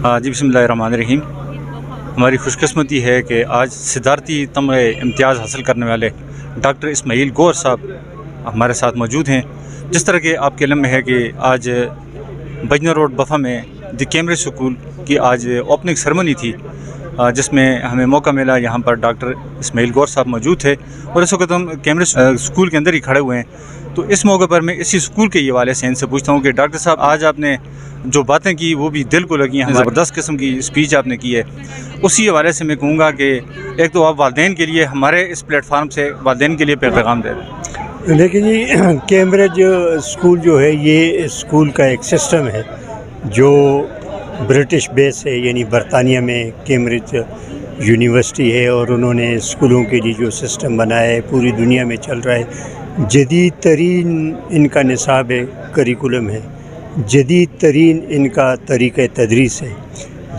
جی بسم اللہ الرحمن الرحیم۔ ہماری خوش قسمتی ہے کہ آج صدارتی تمغہ امتیاز حاصل کرنے والے ڈاکٹر اسماعیل گور صاحب ہمارے ساتھ موجود ہیں۔ جس طرح کہ آپ کے علم میں ہے کہ آج بجنر روڈ بفا میں دی کیمبرج اسکول کی آج اوپننگ سرمنی تھی، جس میں ہمیں موقع ملا، یہاں پر ڈاکٹر اسماعیل گور صاحب موجود تھے اور اس وقت ہم کیمبرج اسکول کے اندر ہی کھڑے ہوئے ہیں۔ تو اس موقع پر میں اسی اسکول کے یہ والے سے ان سے پوچھتا ہوں کہ ڈاکٹر صاحب، آج آپ نے جو باتیں کی وہ بھی دل کو لگی ہیں، زبردست قسم کی اسپیچ آپ نے کی ہے۔ اسی حوالے سے میں کہوں گا کہ ایک تو آپ والدین کے لیے ہمارے اس پلیٹ فارم سے والدین کے لیے پیغام دے دیں۔ لیکن یہ کیمبرج اسکول جو ہے، یہ اسکول کا ایک سسٹم ہے جو برٹش بیس ہے، یعنی برطانیہ میں کیمبرج یونیورسٹی ہے، اور انہوں نے اسکولوں کے لیے جو سسٹم بنایا ہے پوری دنیا میں چل رہا ہے۔ جدید ترین ان کا نصاب ہے، کریکولم ہے، جدید ترین ان کا طریقہ تدریس ہے،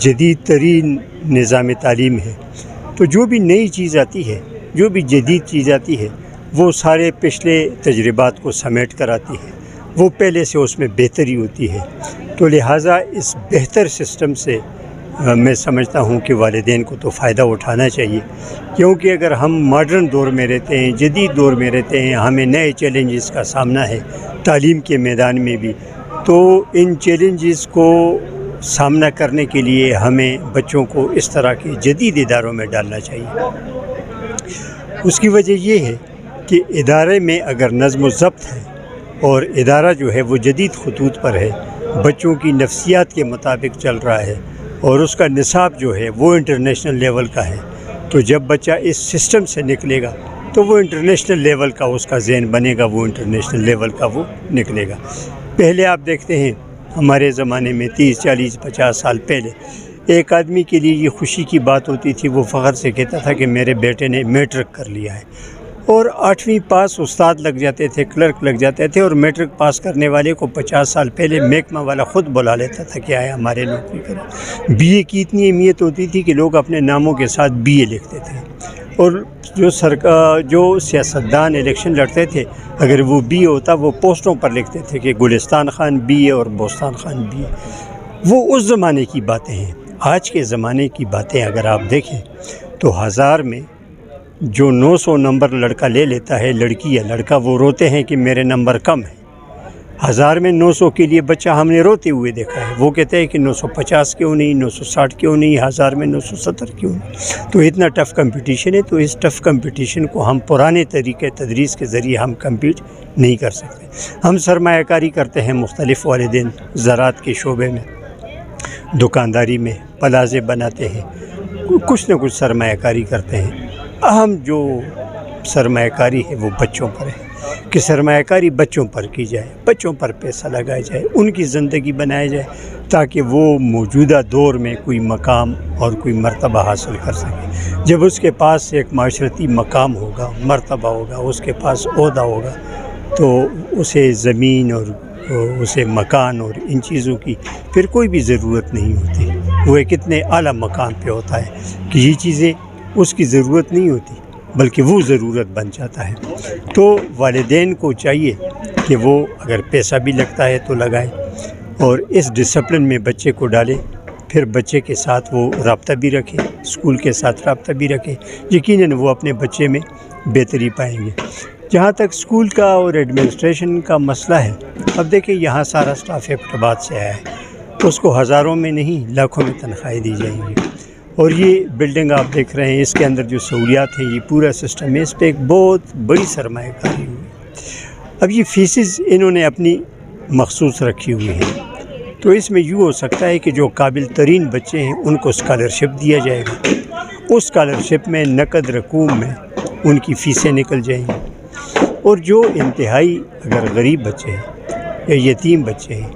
جدید ترین نظام تعلیم ہے۔ تو جو بھی نئی چیز آتی ہے، جو بھی جدید چیز آتی ہے، وہ سارے پچھلے تجربات کو سمیٹ کر آتی ہے، وہ پہلے سے اس میں بہتری ہوتی ہے۔ تو لہٰذا اس بہتر سسٹم سے میں سمجھتا ہوں کہ والدین کو تو فائدہ اٹھانا چاہیے، کیونکہ اگر ہم ماڈرن دور میں رہتے ہیں، جدید دور میں رہتے ہیں، ہمیں نئے چیلنجز کا سامنا ہے تعلیم کے میدان میں بھی، تو ان چیلنجز کو سامنا کرنے کے لیے ہمیں بچوں کو اس طرح کے جدید اداروں میں ڈالنا چاہیے۔ اس کی وجہ یہ ہے کہ ادارے میں اگر نظم و ضبط ہے اور ادارہ جو ہے وہ جدید خطوط پر ہے، بچوں کی نفسیات کے مطابق چل رہا ہے، اور اس کا نصاب جو ہے وہ انٹرنیشنل لیول کا ہے، تو جب بچہ اس سسٹم سے نکلے گا تو وہ انٹرنیشنل لیول کا اس کا ذہن بنے گا، وہ انٹرنیشنل لیول کا وہ نکلے گا۔ پہلے آپ دیکھتے ہیں ہمارے زمانے میں 30 40 50 سال پہلے ایک آدمی کے لیے یہ خوشی کی بات ہوتی تھی، وہ فخر سے کہتا تھا کہ میرے بیٹے نے میٹرک کر لیا ہے، اور 8ویں پاس استاد لگ جاتے تھے، کلرک لگ جاتے تھے، اور میٹرک پاس کرنے والے کو 50 سال پہلے محکمہ والا خود بلا لیتا تھا کہ آئے ہمارے نوکری کرو۔ بی اے کی اتنی اہمیت ہوتی تھی کہ لوگ اپنے ناموں کے ساتھ بی اے لکھتے تھے، اور جو سیاستدان الیکشن لڑتے تھے، اگر وہ بی اے ہوتا وہ پوسٹوں پر لکھتے تھے کہ گلستان خان بی اے اور بوستان خان بی اے۔ وہ اس زمانے کی باتیں ہیں۔ آج کے زمانے کی باتیں اگر آپ دیکھیں تو 1000 میں جو 900 نمبر لڑکا لے لیتا ہے، لڑکی یا لڑکا، وہ روتے ہیں کہ میرے نمبر کم ہے۔ 1000 میں 900 کے لیے بچہ ہم نے روتے ہوئے دیکھا ہے، وہ کہتے ہیں کہ 950 کیوں نہیں، 960 کیوں نہیں، 1000 میں 970 کیوں نہیں۔ تو اتنا ٹف کمپٹیشن ہے، تو اس ٹف کمپٹیشن کو ہم پرانے طریقے تدریس کے ذریعے ہم کمپیٹ نہیں کر سکتے۔ ہم سرمایہ کاری کرتے ہیں مختلف والدین، زراعت کے شعبے میں، دکانداری میں، پلازے بناتے ہیں، کچھ نہ کچھ سرمایہ کاری کرتے ہیں۔ اہم جو سرمایہ کاری ہے وہ بچوں پر ہے، کہ سرمایہ کاری بچوں پر کی جائے، بچوں پر پیسہ لگایا جائے، ان کی زندگی بنایا جائے، تاکہ وہ موجودہ دور میں کوئی مقام اور کوئی مرتبہ حاصل کر سکے۔ جب اس کے پاس ایک معاشرتی مقام ہوگا، مرتبہ ہوگا، اس کے پاس عہدہ ہوگا، تو اسے زمین اور اسے مکان اور ان چیزوں کی پھر کوئی بھی ضرورت نہیں ہوتی۔ وہ ایک اتنے اعلیٰ مقام پہ ہوتا ہے کہ یہ چیزیں اس کی ضرورت نہیں ہوتی، بلکہ وہ ضرورت بن جاتا ہے۔ تو والدین کو چاہیے کہ وہ اگر پیسہ بھی لگتا ہے تو لگائے، اور اس ڈسپلن میں بچے کو ڈالے، پھر بچے کے ساتھ وہ رابطہ بھی رکھے، اسکول کے ساتھ رابطہ بھی رکھے، یقیناً وہ اپنے بچے میں بہتری پائیں گے۔ جہاں تک اسکول کا اور ایڈمنسٹریشن کا مسئلہ ہے، اب دیکھیں یہاں سارا سٹاف ایبٹ آباد سے آیا ہے، اس کو ہزاروں میں نہیں لاکھوں میں تنخواہیں دی جائیں گی، اور یہ بلڈنگ آپ دیکھ رہے ہیں، اس کے اندر جو سہولیات ہیں، یہ پورا سسٹم ہے، اس پہ ایک بہت بڑی سرمایہ کاری ہوئی۔ اب یہ فیسز انہوں نے اپنی مخصوص رکھی ہوئی ہیں، تو اس میں یوں ہو سکتا ہے کہ جو قابل ترین بچے ہیں ان کو اسکالرشپ دیا جائے گا، اس اسکالرشپ میں نقد رقوم میں ان کی فیسیں نکل جائیں گی، اور جو انتہائی اگر غریب بچے ہیں یا یتیم بچے ہیں،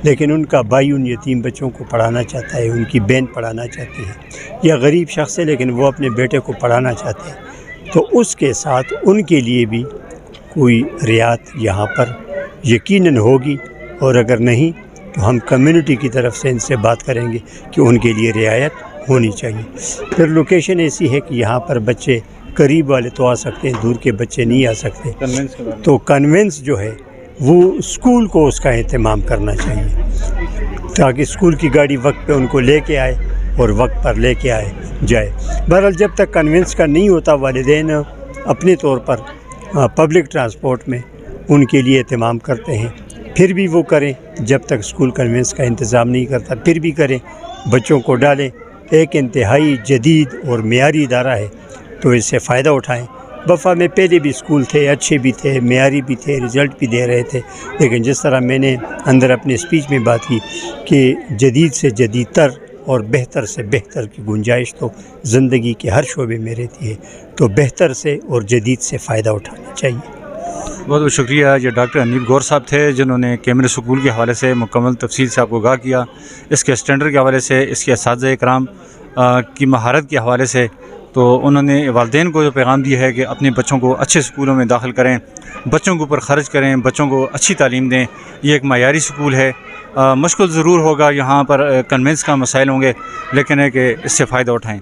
لیکن ان کا بھائی ان یتیم بچوں کو پڑھانا چاہتا ہے، ان کی بہن پڑھانا چاہتی ہے، یا غریب شخص ہے لیکن وہ اپنے بیٹے کو پڑھانا چاہتے ہیں، تو اس کے ساتھ ان کے لیے بھی کوئی رعایت یہاں پر یقیناً ہوگی، اور اگر نہیں تو ہم کمیونٹی کی طرف سے ان سے بات کریں گے کہ ان کے لیے رعایت ہونی چاہیے۔ پھر لوکیشن ایسی ہے کہ یہاں پر بچے قریب والے تو آ سکتے ہیں، دور کے بچے نہیں آ سکتے، تو کنونس جو ہے وہ اسکول کو اس کا اہتمام کرنا چاہیے۔ تاکہ اسکول کی گاڑی وقت پہ ان کو لے کے آئے اور وقت پر لے کے جائے. بہرحال جب تک کنونس کا نہیں ہوتا والدین اپنے طور پر پبلک ٹرانسپورٹ میں ان کے لیے اہتمام کرتے ہیں. پھر بھی وہ کریں جب تک اسکول کنونس کا انتظام نہیں کرتا، پھر بھی کریں، بچوں کو ڈالیں. ایک انتہائی جدید اور معیاری ادارہ ہے تو اس سے فائدہ اٹھائیں. بفا میں پہلے بھی اسکول تھے، اچھے بھی تھے، معیاری بھی تھے، رزلٹ بھی دے رہے تھے، لیکن جس طرح میں نے اندر اپنے اسپیچ میں بات کی کہ جدید سے جدید تر اور بہتر سے بہتر کی گنجائش تو زندگی کے ہر شعبے میں رہتی ہے، تو بہتر سے اور جدید سے فائدہ اٹھانا چاہیے. بہت بہت شکریہ. یہ ڈاکٹر انیل گور صاحب تھے جنہوں نے کیمبرج اسکول کے حوالے سے مکمل تفصیل سے آپ کو آگاہ کیا، اس کے اسٹینڈرڈ کے حوالے سے، اس کے اساتذہ کرام کی مہارت کے حوالے سے. تو انہوں نے والدین کو جو پیغام دیا ہے کہ اپنے بچوں کو اچھے اسکولوں میں داخل کریں، بچوں کے اوپر خرچ کریں، بچوں کو اچھی تعلیم دیں. یہ ایک معیاری اسکول ہے، مشکل ضرور ہوگا، یہاں پر کنونس کا مسائل ہوں گے، لیکن ہے کہ اس سے فائدہ اٹھائیں.